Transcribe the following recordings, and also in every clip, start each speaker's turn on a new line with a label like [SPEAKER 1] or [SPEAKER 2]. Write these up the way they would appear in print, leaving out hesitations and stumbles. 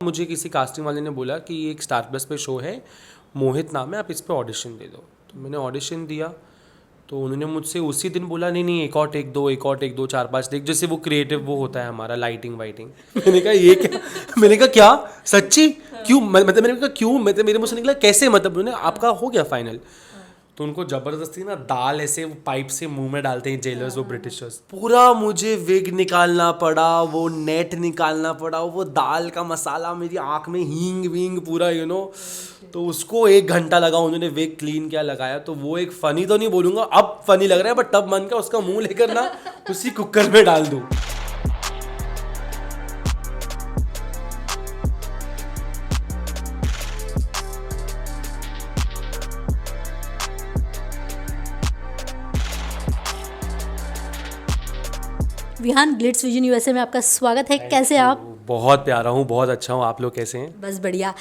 [SPEAKER 1] मुझे किसी कास्टिंग वाले ने बोला कि एक स्टार प्लस पे शो है, मोहित नाम है, आप इस पे ऑडिशन दे दो। तो मैंने ऑडिशन दिया। तो उन्होंने मुझसे उसी दिन बोला नहीं नहीं, एक और टेक दो, एक और टेक दो, 4-5 टेक, जैसे वो क्रिएटिव वो होता है हमारा लाइटिंग वाइटिंग। मैंने कहा ये क्या? मैंने कहा क्या सच्ची? क्यों? मतलब मैंने कहा क्यों? मतलब मेरे मुंह से निकला कैसे? मतलब उन्होंने आपका हो गया फाइनल। तो उनको जबरदस्ती ना दाल ऐसे पाइप से मुंह में डालते हैं जेलर्स, वो ब्रिटिशर्स। पूरा मुझे विग निकालना पड़ा, वो नेट निकालना पड़ा, वो दाल का मसाला मेरी आंख में हींग वींग पूरा तो उसको 1 घंटा लगा। उन्होंने विग क्लीन किया, लगाया। तो वो एक फनी तो नहीं बोलूंगा, अब फनी लग रहा है, बट तब मन का उसका मुंह लेकर ना उसी कुकर में डाल दूं।
[SPEAKER 2] विहान, ग्लिट्स विजन यूएसए में आपका स्वागत है। कैसे हैं आप?
[SPEAKER 1] बहुत प्यारा हूँ, बहुत अच्छा हूँ। आप लोग कैसे हैं?
[SPEAKER 2] बस बढ़िया।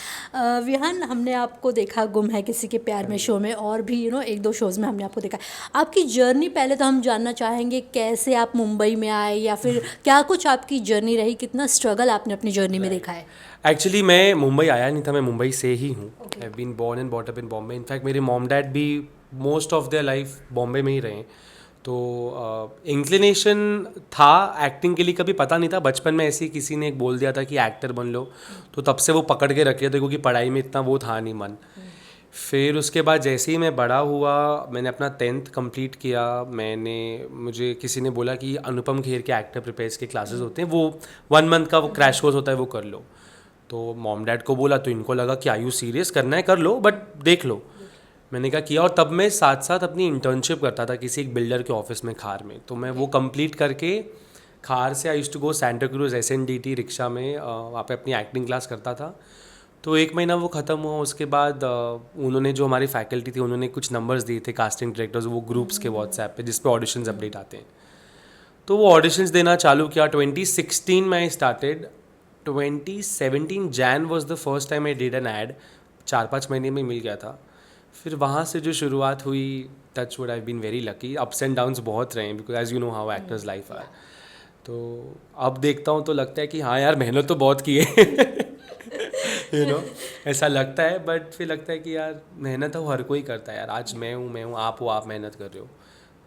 [SPEAKER 2] विहान, हमने आपको देखा गुम है किसी के प्यार में शो में, और भी 1-2 शोज़ में हमने आपको देखा। आपकी जर्नी पहले तो हम जानना चाहेंगे, कैसे आप मुंबई में आए, या फिर क्या कुछ आपकी जर्नी रही, कितना स्ट्रगल आपने अपनी जर्नी में देखा है?
[SPEAKER 1] एक्चुअली मैं मुंबई आया नहीं था, मैं मुंबई से ही हूँ। I have been born and bought up in Bombay. In fact मेरे मॉम डैड भी most of their life Bombay में ही रहे। तो इंक्लिनेशन था एक्टिंग के लिए, कभी पता नहीं था। बचपन में ऐसे ही किसी ने एक बोल दिया था कि एक्टर बन लो, तो तब से वो पकड़ के रखे थे, क्योंकि पढ़ाई में इतना वो था नहीं मन। फिर उसके बाद जैसे ही मैं बड़ा हुआ, मैंने अपना 10th कंप्लीट किया। मुझे किसी ने बोला कि अनुपम खेर के एक्टर प्रिपेयर्स के क्लासेस होते हैं, वो 1 मंथ का वो क्रैश कोर्स होता है, वो कर लो। तो मॉम डैड को बोला, तो इनको लगा कि आर यू सीरियस, करना है कर लो, बट देख लो। मैंने कहा किया। और तब मैं साथ साथ अपनी इंटर्नशिप करता था किसी एक बिल्डर के ऑफिस में खार में। तो मैं वो कंप्लीट करके खार से I used to go Santa Cruz SNDT rickshaw में, वहाँ पे अपनी एक्टिंग क्लास करता था। तो 1 महीना वो ख़त्म हुआ। उसके बाद उन्होंने जो हमारी फैकल्टी थी, उन्होंने कुछ नंबर्स दिए थे कास्टिंग डायरेक्टर्स, वो ग्रुप्स के व्हाट्सएप पे, जिस पे ऑडिशंस अपडेट आते हैं। तो वो ऑडिशंस देना चालू किया। 2016 में I started. 2017 Jan was the first time I did an ad. 4-5 महीने में मिल गया था। फिर वहाँ से जो शुरुआत हुई, touch wood, I been very lucky. Ups and downs बहुत रहे हैं, because as you know how actors life are. तो अब देखता हूँ तो लगता है कि हाँ यार, मेहनत तो बहुत की है। ऐसा लगता है, बट फिर लगता है कि यार मेहनत तो हर कोई करता है यार। आज मैं हूँ, आप हो, आप मेहनत कर रहे हो।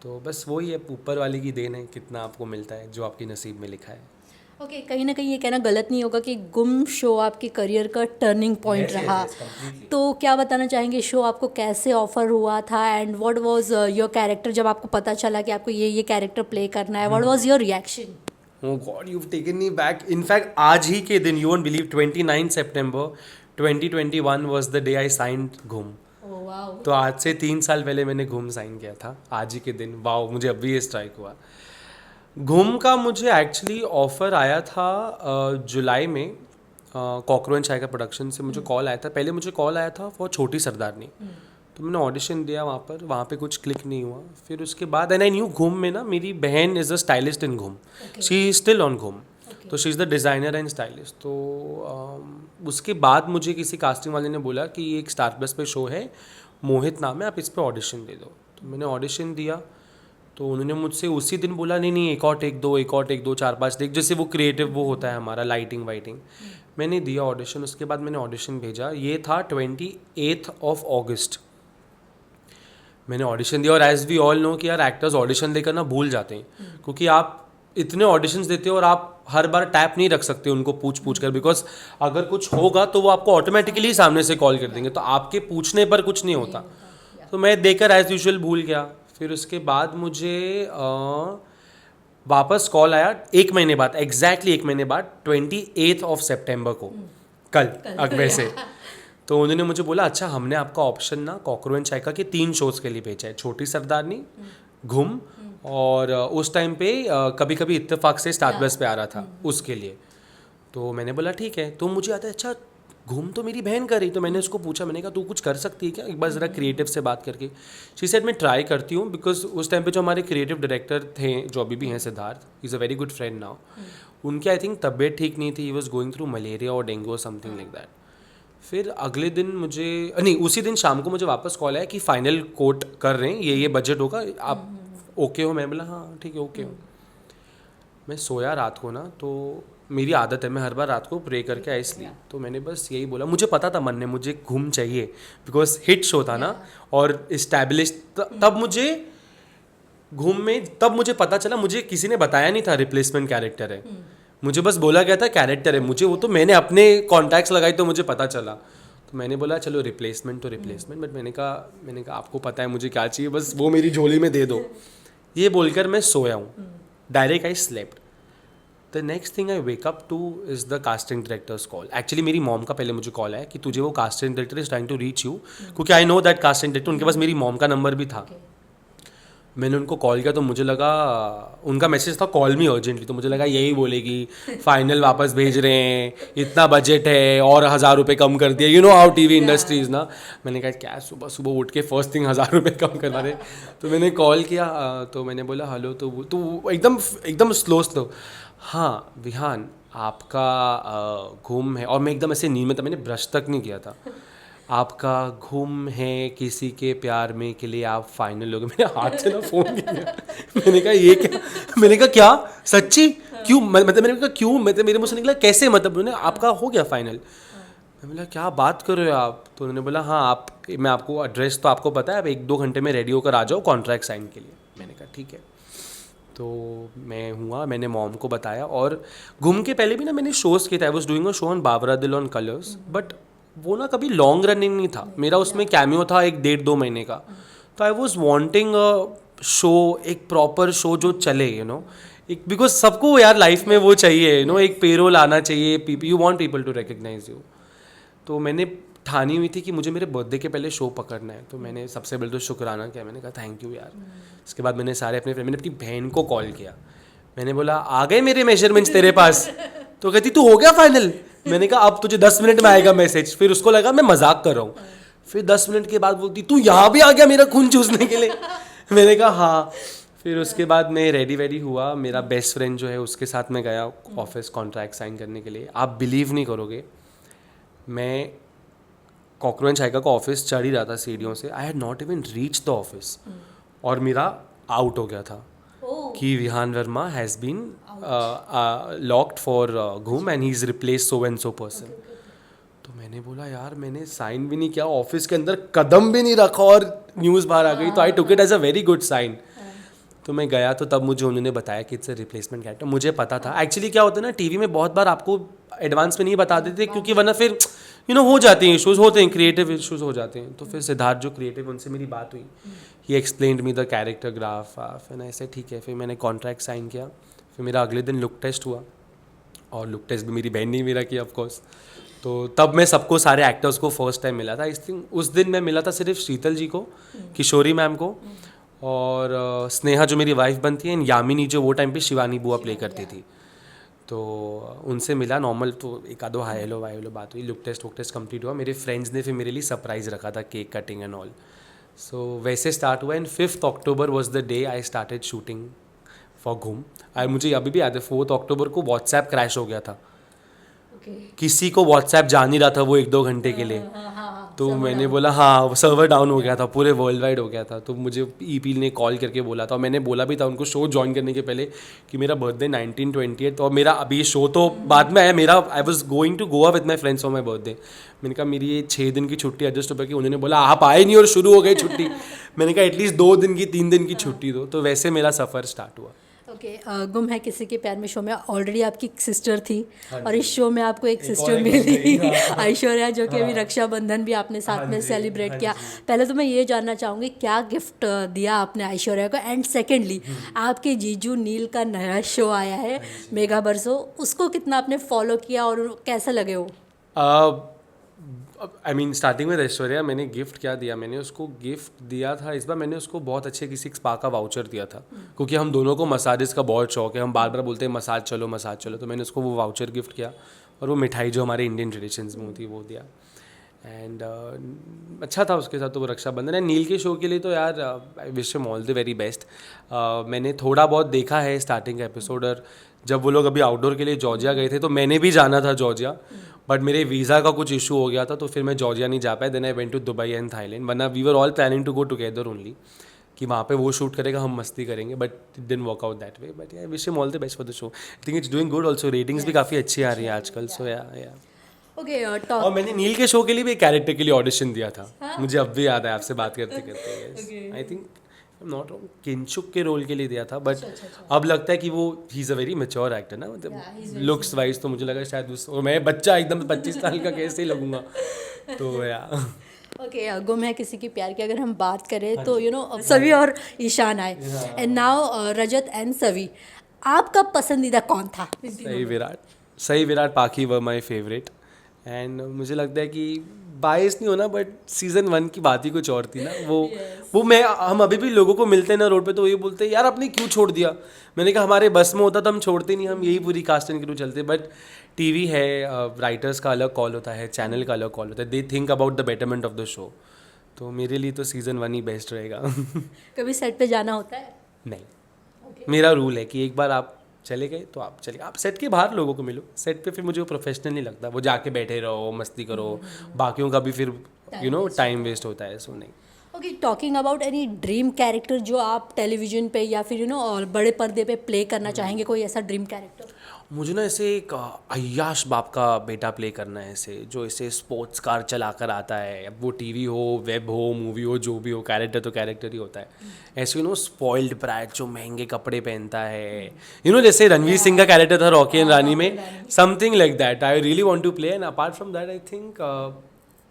[SPEAKER 1] तो बस वही है, ऊपर वाले की देन है, कितना आपको मिलता है, जो आपकी नसीब में लिखा है।
[SPEAKER 2] ओके, कहीं ना कहीं ये कहना गलत नहीं होगा कि गुम शो आपके करियर का टर्निंग पॉइंट रहा। तो क्या बताना चाहेंगे, शो आपको कैसे ऑफर हुआ था, and what was your character? जब आपको पता चला कि आपको ये कैरेक्टर प्ले करना है, what was your reaction?
[SPEAKER 1] Oh God, you've taken me back. In fact, आज ही के दिन, you won't believe, 29 September 2021 was the day I signed घूम। तो आज से 3 साल पहले मैंने घूम साइन किया था, आज ही के दिन। वाओ, मुझे अभी ये स्ट्राइक हुआ। घूम का मुझे एक्चुअली ऑफ़र आया था जुलाई में। कॉकरोच चाय का प्रोडक्शन से मुझे कॉल आया था। पहले मुझे कॉल आया था फॉर छोटी सरदारनी। तो मैंने ऑडिशन दिया वहाँ पे कुछ क्लिक नहीं हुआ। फिर उसके बाद एंड आई न्यू घूम में ना, मेरी बहन इज़ अ स्टाइलिस्ट इन घूम, शी इज़ स्टिल ऑन घूम। तो she is the designer and stylist. तो उसके बाद मुझे किसी कास्टिंग वाले ने बोला कि एक स्टार प्लस पे शो है, मोहित नाम है, आप इस पे ऑडिशन दे दो। तो मैंने ऑडिशन दिया। तो उन्होंने मुझसे उसी दिन बोला नहीं नहीं, एक और टेक दो, एक और टेक दो, 4-5 टेक, जैसे वो क्रिएटिव वो होता है हमारा लाइटिंग वाइटिंग। मैंने दिया ऑडिशन। उसके बाद मैंने ऑडिशन भेजा। ये था 28 अगस्त। मैंने ऑडिशन दिया। और एज वी ऑल नो कि यार एक्टर्स ऑडिशन देकर ना भूल जाते हैं, क्योंकि आप इतने ऑडिशंस देते हो और आप हर बार टैप नहीं रख सकते उनको पूछ कर, बिकॉज अगर कुछ होगा तो वो आपको ऑटोमेटिकली सामने से कॉल कर देंगे, तो आपके पूछने पर कुछ नहीं होता। तो मैं देकर एज यूजुअल भूल गया। फिर उसके बाद मुझे वापस कॉल आया 1 महीने बाद, एग्जैक्टली 1 महीने बाद, 28 सितंबर को, कल वैसे। तो उन्होंने मुझे बोला अच्छा, हमने आपका ऑप्शन ना कॉकरोच चाय का के 3 शोज़ के लिए भेजा है, छोटी सरदारनी, घुम, और उस टाइम पे कभी कभी इत्तेफाक से स्टार प्लस पे आ रहा था, उसके लिए। तो मैंने बोला ठीक है। तो मुझे आता है अच्छा, घूम तो मेरी बहन कर रही। तो मैंने उसको पूछा, मैंने कहा तू कुछ कर सकती है क्या, एक बार ज़रा क्रिएटिव से बात करके। शी सेड मैं ट्राई करती हूँ, बिकॉज उस टाइम पे जो हमारे क्रिएटिव डायरेक्टर थे, जो अभी भी हैं, Siddharth, is a very good friend now. उनकी आई थिंक तबीयत ठीक नहीं थी, he was going through malaria और डेंगू और समथिंग लाइक दैट। फिर अगले दिन मुझे नहीं, उसी दिन शाम को मुझे वापस कॉल आया कि फाइनल कोट कर रहे हैं, ये बजट होगा, आप ओके हो? मैं बोला हाँ ठीक है, ओके हो। मैं सोया रात को ना, तो मेरी आदत है मैं हर बार रात को प्रे करके आई स्लीप, तो मैंने बस यही बोला, मुझे पता था मन में मुझे घूम चाहिए बिकॉज हिट शो था ना, और इस्टेब्लिश तब मुझे घूम में, तब मुझे पता चला, मुझे किसी ने बताया नहीं था रिप्लेसमेंट कैरेक्टर है, मुझे बस बोला गया था कैरेक्टर है, मुझे वो तो मैंने अपने कॉन्टैक्ट्स लगाई तो मुझे पता चला, तो मैंने बोला चलो रिप्लेसमेंट तो रिप्लेसमेंट, बट मैंने कहा आपको पता है मुझे क्या चाहिए, बस वो मेरी झोली में दे दो, ये बोलकर मैं सोया हूँ, direct I slept. The next thing I wake up to is the casting directors call. Actually मेरी मॉम का पहले मुझे कॉल आया कि तुझे वो casting director is trying to reach you, क्योंकि I know that casting director, उनके पास मेरी मॉम का नंबर भी था। मैंने उनको कॉल किया तो मुझे लगा, उनका मैसेज था कॉल मी अर्जेंटली, तो मुझे लगा यही बोलेगी फाइनल वापस भेज रहे हैं, इतना बजट है और 1,000 रुपये कम कर दिया, you know how TV industries ना। मैंने कहा क्या सुबह सुबह उठ के फर्स्ट थिंग 1,000 रुपये कम करवा दे, तो मैंने कॉल किया, तो मैंने बोला हेलो, तो वो एकदम स्लो, हाँ विहान आपका घूम है, और मैं एकदम ऐसे नींद में था, मैंने ब्रश तक नहीं किया था, आपका घूम है किसी के प्यार में के लिए आप फाइनल हो गए। मैंने हाथ से ना फोन किया, मैंने कहा ये क्या, मैंने कहा क्या सच्ची, क्यों, मतलब मैंने कहा क्यों, मतलब मेरे मुंह से निकला कैसे, मतलब उन्होंने आपका हो गया फाइनल। मैंने बोला क्या बात कर रहे हो आप, तो उन्होंने बोला हाँ आप, मैं आपको एड्रेस तो आपको पता है, आप 1-2 घंटे में रेडी होकर आ जाओ कॉन्ट्रैक्ट साइन के लिए। मैंने कहा ठीक है, तो मैं हुआ, मैंने मॉम को बताया, और घूम के पहले भी ना मैंने शोज़ किए थे, I was doing a show on Bawara Dil on colours, but वो ना कभी लॉन्ग रनिंग नहीं था मेरा, उसमें कैमियो था 1-1.5-2 महीने का, तो I was wanting a show, एक प्रॉपर शो जो चले, यू नो, एक, बिकॉज सबको यार लाइफ में वो चाहिए, यू नो, एक पेरोल आना चाहिए, you want people to recognise you. तो मैंने ठानी हुई थी कि मुझे मेरे बर्थडे के पहले शो पकड़ना है, तो मैंने सबसे पहले तो शुक्राना किया, मैंने कहा थैंक यू यार। उसके बाद मैंने सारे अपने मैंने अपनी बहन को कॉल किया, मैंने बोला आ गए मेरे मेजरमेंट्स तेरे पास, तो कहती तू हो गया फाइनल। मैंने कहा अब तुझे 10 मिनट में आएगा मैसेज, फिर उसको लगा मैं मजाक कर रहा हूँ, फिर 10 मिनट के बाद बोलती तू यहाँ भी आ गया मेरा खून चूसने के लिए। मैंने कहा हाँ, फिर उसके बाद मैं रेडी हुआ, मेरा बेस्ट फ्रेंड जो है उसके साथ मैं गया ऑफिस कॉन्ट्रैक्ट साइन करने के लिए। आप बिलीव नहीं करोगे, मैं कॉकरोच हाइका का ऑफिस चढ़ ही रहा था सीढ़ियों से, I had not even reach the office, और मेरा आउट हो गया था कि Vihaan Verma has been locked for Ghum and he is replace so and so person. तो मैंने बोला यार मैंने साइन भी नहीं किया, ऑफिस के अंदर कदम भी नहीं रखा और न्यूज़ बाहर आ गई, तो I took it as a very good sign. तो मैं गया तो तब मुझे उन्होंने बताया कि इट्स अ रिप्लेसमेंट कैरेक्टर। मुझे पता था एक्चुअली क्या होता है ना, टीवी में बहुत बार आपको एडवांस में नहीं बता देते, क्योंकि वरना फिर यू नो हो जाते हैं इशूज़, होते हैं क्रिएटिव इशूज़ हो जाते हैं। तो फिर सिद्धार्थ जो क्रिएटिव, उनसे मेरी बात हुई, ही explained me the character graph, फिर ऐसे ठीक है, फिर मैंने कॉन्ट्रैक्ट साइन किया। फिर मेरा अगले दिन लुक टेस्ट हुआ, और लुक टेस्ट भी मेरी बहन ने मेरा किया ऑफकोर्स। तो तब मैं सबको, सारे एक्टर्स को फर्स्ट टाइम मिला था। इस थिंक उस दिन मैं मिला था सिर्फ शीतल जी को, किशोरी मैम को, और स्नेहा जो मेरी वाइफ बनती है, एंड यामिनी जो वो टाइम पे शिवानी बुआ प्ले करती थी, तो उनसे मिला नॉर्मल, तो एक आधो हाई हेलो वाई हेलो बात हुई। लुक टेस्ट कंप्लीट हुआ, मेरे फ्रेंड्स ने फिर मेरे लिए सरप्राइज़ रखा था, केक कटिंग एंड ऑल। सो वैसे स्टार्ट हुआ, and 5 October was the day I started shooting for घूम। मुझे अभी भी याद है 4 अक्टूबर को व्हाट्सएप क्रैश हो गया था, किसी को व्हाट्सएप जा नहीं रहा था वो 1-2 घंटे के लिए। तो मैंने बोला हाँ, सर्वर डाउन हो गया था, पूरे वर्ल्ड वाइड हो गया था। तो मुझे ईपी ने कॉल करके बोला था, और मैंने बोला भी था उनको शो ज्वाइन करने के पहले कि मेरा बर्थडे 19/20, और मेरा अभी शो तो बाद में आया, मेरा I was going to Goa with my friends for my birthday. मैंने कहा मेरी ये 6 दिन की छुट्टी एडजस्ट हो पाएगी। उन्होंने बोला आप आए नहीं और शुरू हो गई छुट्टी। मैंने कहा एटलीस्ट 2 दिन की 3 दिन की छुट्टी दो। तो वैसे मेरा सफ़र स्टार्ट हुआ।
[SPEAKER 2] ओके, गुम है किसी के प्यार में शो में ऑलरेडी आपकी एक सिस्टर थी, और इस शो में आपको एक सिस्टर मिली, ऐश्वर्या, जो कि अभी रक्षाबंधन भी आपने साथ में सेलिब्रेट किया। पहले तो मैं ये जानना चाहूँगी क्या गिफ्ट दिया आपने ऐश्वर्या को, एंड सेकेंडली आपके जीजू नील का नया शो आया है मेगा बरसो, उसको कितना आपने फॉलो किया और कैसे लगे हो?
[SPEAKER 1] आई मीन स्टार्टिंग में ऐश्वर्या, मैंने गिफ्ट क्या दिया, मैंने उसको गिफ्ट दिया था इस बार, मैंने उसको बहुत अच्छे किसी स्पा का वाउचर दिया था, क्योंकि हम दोनों को मसाजेस का बहुत शौक है, हम बार बार बोलते हैं मसाज चलो। तो मैंने उसको वो वाउचर गिफ्ट किया, और वो मिठाई जो हमारे इंडियन ट्रेडिशंस में होती है वो दिया। एंड अच्छा था उसके साथ। तो वो रक्षाबंधन है। नील के शो के लिए तो यार आई wish him all the very best. मैंने थोड़ा बहुत देखा है स्टार्टिंग का एपिसोड, और जब वो लोग अभी आउटडोर के लिए जॉर्जिया गए थे तो मैंने भी जाना था जॉर्जिया, बट मेरे वीज़ा का कुछ इशू हो गया था, तो फिर मैं जॉर्जिया नहीं जा पाया। Then I went to Dubai and Thailand, वरना we were all planning to go together only, कि वहाँ पे वो शूट करेगा, हम मस्ती करेंगे, but it didn't work out that way. But I wish him all the best for the show. I think it's doing good also. Ratings भी काफ़ी अच्छी आ रही है आजकल. सो या
[SPEAKER 2] ओके
[SPEAKER 1] और मैंने नील के शो के लिए भी एक कैरेक्टर के लिए ऑडिशन दिया था. मुझे अब भी याद है आपसे बात करते करते. आई थिंक नॉट रॉन्ग, किंचुक के रोल के लिए दिया था. बट अब लगता है कि वो he is a very mature actor ना. मतलब लुक्स वाइज तो मुझे लगा शायद और मैं बच्चा एकदम 25 साल का कैसे ही लगूंगा. तो या
[SPEAKER 2] ओके गुम है किसी की प्यार की अगर हम बात करें तो सवी और ईशान आए एंड नाउ रजत एंड सवी. आपका पसंदीदा कौन था?
[SPEAKER 1] सही विराट पाखी वर माई फेवरेट. एंड मुझे लगता है कि बायस नहीं होना, बट सीज़न 1 की बात ही कुछ और थी ना. वो हम अभी भी लोगों को मिलते हैं ना रोड पे तो वही बोलते हैं यार आपने क्यों छोड़ दिया. मैंने कहा हमारे बस में होता तो हम छोड़ते नहीं, हम यही पूरी कास्ट एंड क्रू चलते. बट टीवी है, राइटर्स का अलग कॉल होता है, चैनल का अलग कॉल होता है. They think about the betterment of the show. तो मेरे लिए तो सीज़न 1 ही बेस्ट रहेगा.
[SPEAKER 2] कभी सेट पे जाना होता है?
[SPEAKER 1] नहीं, मेरा रूल है कि एक बार आप चले गए तो आप चले गए. आप सेट के बाहर लोगों को मिलो, सेट पे फिर मुझे वो प्रोफेशनल नहीं लगता. वो जाके बैठे रहो, मस्ती करो, बाकियों का भी फिर टाइम वेस्ट होता है. सो नहीं.
[SPEAKER 2] Okay talking about any dream character जो आप टेलीविजन पे या फिर और बड़े पर्दे पे प्ले करना चाहेंगे, कोई ऐसा ड्रीम कैरेक्टर?
[SPEAKER 1] मुझे ना ऐसे एक अय्याश बाप का बेटा प्ले करना है, ऐसे जो ऐसे स्पोर्ट्स कार चला कर आता है. अब वो टीवी हो, वेब हो, मूवी हो, जो भी हो, कैरेक्टर तो कैरेक्टर ही होता है. ऐसे स्पॉइल्ड ब्रैट जो महंगे कपड़े पहनता है, जैसे रणवीर सिंह का कैरेक्टर था रॉकी एंड रानी में, something like that I really want to play. And apart from that I think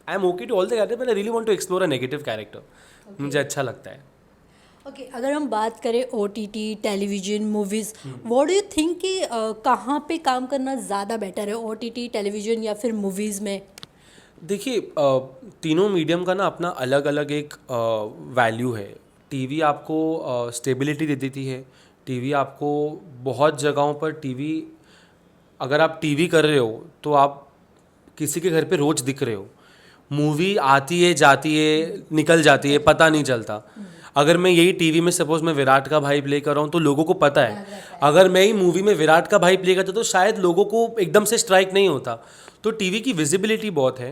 [SPEAKER 1] I am okay to all the character, but I really want to explore a negative character. मुझे अच्छा लगता है.
[SPEAKER 2] Okay अगर हम बात करें OTT television movies, what do you think कि कहाँ पे काम करना ज़्यादा बेटर है, OTT टेलीविज़न या फिर मूवीज़ में?
[SPEAKER 1] देखिए तीनों मीडियम का ना अपना अलग अलग एक वैल्यू है. टीवी आपको स्टेबिलिटी दे देती है. टीवी आपको बहुत जगहों पर अगर आप टीवी कर रहे हो तो आप किसी के घर पे रोज़ दिख रहे हो. मूवी आती है, जाती है, निकल जाती है, पता नहीं चलता. अगर मैं यही टीवी में सपोज मैं विराट का भाई प्ले कर रहा हूँ तो लोगों को पता है. अगर मैं ही मूवी में विराट का भाई प्ले करता तो शायद लोगों को एकदम से स्ट्राइक नहीं होता. तो टीवी की विजिबिलिटी बहुत है,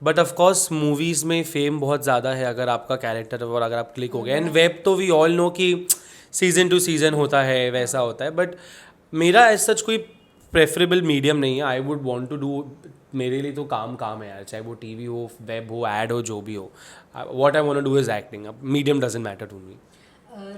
[SPEAKER 1] बट ऑफ कोर्स मूवीज़ में फेम बहुत ज़्यादा है अगर आपका कैरेक्टर और अगर आप क्लिक हो गए. एंड वेब तो वी ऑल नो कि सीज़न टू सीज़न होता है, वैसा होता है. बट मेरा एज सच कोई प्रेफरेबल मीडियम नहीं है. I would want to do, मेरे लिए तो काम है यार, चाहे वो टीवी हो, वेब हो, एड हो, जो भी हो. What I want to do is acting. Medium doesn't matter to me.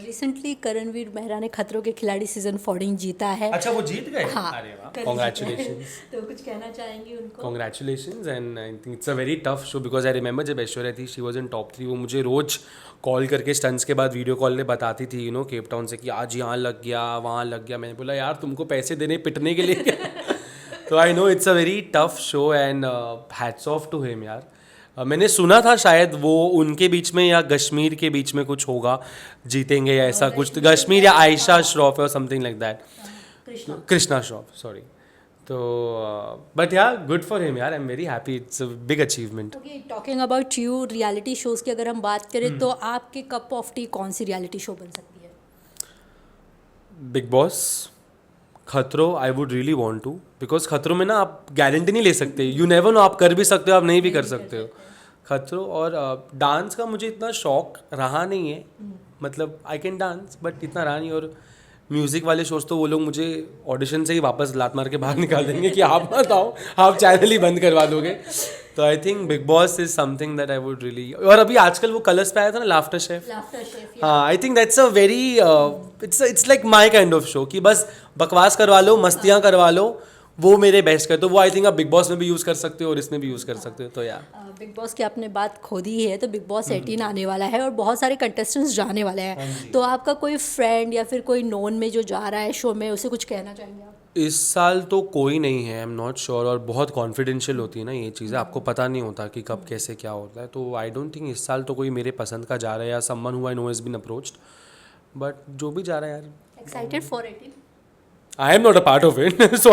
[SPEAKER 2] Recently Karanvir Mehra ने खतरों के खिलाड़ी सीजन 14 जीता है.
[SPEAKER 1] अच्छा वो जीत गए?
[SPEAKER 2] हाँ,
[SPEAKER 1] अरे वाह, कांग्रेचुलेशंस.
[SPEAKER 2] तो कुछ कहना चाहेंगे उनको?
[SPEAKER 1] Congratulations. And I think it's a very tough show because I remember जब ऐश्वर्या थी, शी वाज इन टॉप 3. वो मुझे रोज कॉल करके स्टंट्स के बाद वीडियो कॉल में बताती थी केप टाउन से कि आज यहाँ लग गया, वहाँ लग गया. मैंने बोला यार तुमको पैसे देने पिटने के लिए. तो I know it's a very tough show and hats off to him यार. मैंने सुना था शायद वो उनके बीच में या कश्मीर के बीच में कुछ होगा, जीतेंगे या ऐसा कुछ. कश्मीर या आयशा श्रॉफ और something like that. Krishna Shroff, sorry. तो बट यार गुड फॉर हिम यार. I am very happy. It's a big achievement.
[SPEAKER 2] Okay talking about you, reality shows की अगर हम बात करें तो आपके कप ऑफ टी कौन सी रियलिटी शो बन सकती है?
[SPEAKER 1] बिग बॉस, खतरों. I would really want to, because खतरों में ना आप गारंटी नहीं ले सकते. यू नेवर नो, आप कर भी सकते हो, आप नहीं भी कर सकते हो. खतरों. और डांस का मुझे इतना शौक रहा नहीं है. मतलब आई कैन डांस बट इतना रहा नहीं. और म्यूज़िक वाले शोज तो वो लोग मुझे ऑडिशन से ही वापस लात मार के बाहर निकाल देंगे कि आप मत आओ, आप चैनल ही बंद करवा दोगे. तो I think big boss is something that I would really. और अभी आजकल वो कलर्स पे आया था ना, लाफ्टर शेफ. हाँ, I think that's a very it's like my kind of show कि बस बकवास करवा लो, मस्तियाँ करवा लो, वो मेरे बेस्ट कर. तो वो आई थिंक आप बिग बॉस में भी यूज़ कर सकते हो और इसमें भी यूज़ कर सकते हो. तो यार
[SPEAKER 2] बिग बॉस की आपने बात खोदी ही है तो बिग बॉस 18 आने वाला है और बहुत सारे कंटेस्टेंट्स जाने वाले हैं. तो आपका कोई फ्रेंड या फिर कोई नोन में जो जा रहा है शो में, उसे कुछ कहना चाहेंगे आप?
[SPEAKER 1] इस साल तो कोई नहीं है. I am not sure. और बहुत कॉन्फिडेंशियल होती है ना ये चीज़ें, आपको पता नहीं होता कि कब कैसे क्या होता है. तो आई डोंट थिंक इस साल तो कोई मेरे पसंद का जा रहा है या someone who I know has been approached. But जो भी जा रहा है यार,
[SPEAKER 2] excited for 18?
[SPEAKER 1] I am not a part of it, so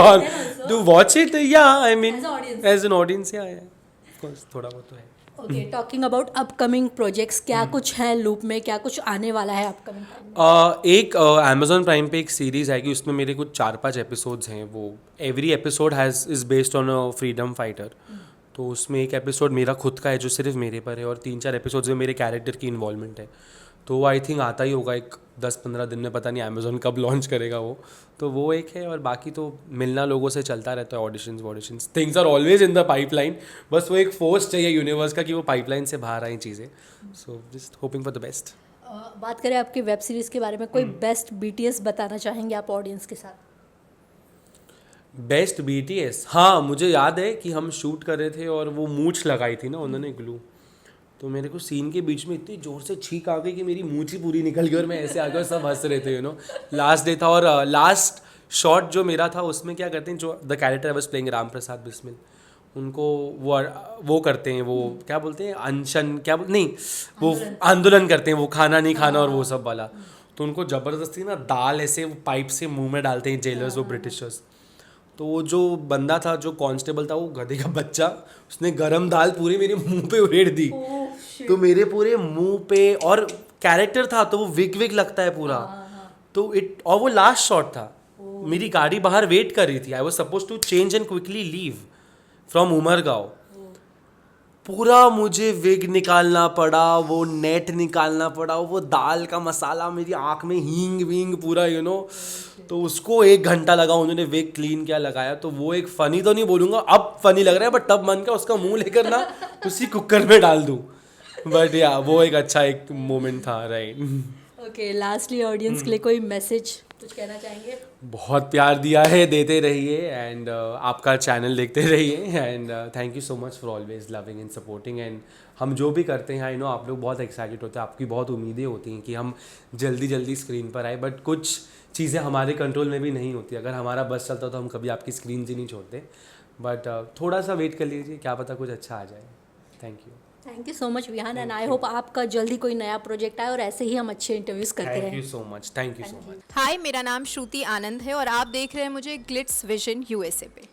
[SPEAKER 1] to watch it, yeah, I mean, as an audience, yeah, of course, थोड़ा बहुत तो है.
[SPEAKER 2] Okay talking about upcoming projects, क्या कुछ है लूप में, क्या कुछ आने वाला है अपकमिंग?
[SPEAKER 1] एक Amazon प्राइम पे एक सीरीज़ आएगी, उसमें मेरे कुछ 4-5 एपिसोड्स हैं. वो every episode is based on a freedom fighter. तो उसमें एक एपिसोड मेरा खुद का है जो सिर्फ मेरे पर है, और 3-4 एपिसोड्स में मेरे कैरेक्टर की इन्वॉल्वमेंट है. तो आई थिंक आता ही होगा एक 10-15 दिन में, पता नहीं अमेज़ोन कब लॉन्च करेगा वो। तो वो एक है, और बाकी तो मिलना लोगों से चलता रहता है, auditions things are always in the pipeline. बस वो एक फोर्स चाहिए यूनिवर्स का कि वो पाइपलाइन से बाहर आई चीज़ें। So just hoping for the best.
[SPEAKER 2] बात करें आपकी वेब सीरीज़ के बारे में, कोई बेस्ट BTS बताना चाहेंगे आप ऑडियंस के साथ?
[SPEAKER 1] बेस्ट BTS, हाँ मुझे याद है कि हम शूट कर रहे थे और वो मूंछ लगाई थी ना उन्होंने ग्लू, तो मेरे को सीन के बीच में इतनी ज़ोर से छींक आ गई कि मेरी मूंछ ही पूरी निकल गई और मैं ऐसे आ गया और सब हंस रहे थे, लास्ट डे था। और लास्ट शॉट जो मेरा था उसमें क्या करते हैं, जो the character I was playing Ram Prasad Bismil, उनको वो करते हैं, वो क्या बोलते हैं, अनशन नहीं, वो आंदोलन करते हैं, वो खाना नहीं खाना और वो सब वाला। तो उनको ज़बरदस्ती ना दाल ऐसे वो पाइप से मुंह में डालते हैं जेलर्स, वो ब्रिटिशर्स। तो वो जो बंदा था, जो कांस्टेबल था, वो गधे का बच्चा, उसने गरम दाल पूरी मेरे मुंह पे उड़ेड़ दी। तो मेरे पूरे मुंह पे, और कैरेक्टर था तो वो विग लगता है पूरा। तो और वो लास्ट शॉट था, मेरी गाड़ी बाहर वेट कर रही थी, I was suppose to change and quickly leave from Umargaon. पूरा मुझे विग निकालना पड़ा, वो नेट निकालना पड़ा, वो दाल का मसाला मेरी आँख में हींग वींग पूरा तो उसको 1 घंटा लगा, उन्होंने विग क्लीन किया, लगाया। तो वो एक फ़नी तो नहीं बोलूँगा, अब फ़नी लग रहा है, बट तब मन का उसका मुंह लेकर ना उसी कुकर में डाल दूँ। बट या वो एक अच्छा एक मोमेंट था, राइट।
[SPEAKER 2] ओके, लास्टली ऑडियंस के लिए कोई मैसेज कुछ कहना चाहेंगे?
[SPEAKER 1] बहुत प्यार दिया है, देते रहिए, एंड आपका चैनल देखते रहिए, and thank you so much for always loving and supporting. And हम जो भी करते हैं, आई नो आप लोग बहुत एक्साइटेड होते हैं, आपकी बहुत उम्मीदें होती हैं कि हम जल्दी स्क्रीन पर आए, बट कुछ चीज़ें हमारे कंट्रोल में भी नहीं होती। अगर हमारा बस चलता तो हम कभी आपकी स्क्रीन ही नहीं छोड़ते, बट थोड़ा सा वेट कर लीजिए, क्या पता कुछ अच्छा आ जाए। Thank
[SPEAKER 2] you so much Vihaan, and I hope आपका जल्दी कोई नया प्रोजेक्ट आए और ऐसे ही हम अच्छे इंटरव्यूज करते रहें।
[SPEAKER 1] You so much, thank you so much.
[SPEAKER 3] Hi, मेरा नाम श्रुति आनंद है और आप देख रहे हैं मुझे ग्लिट्स विजन USA पे।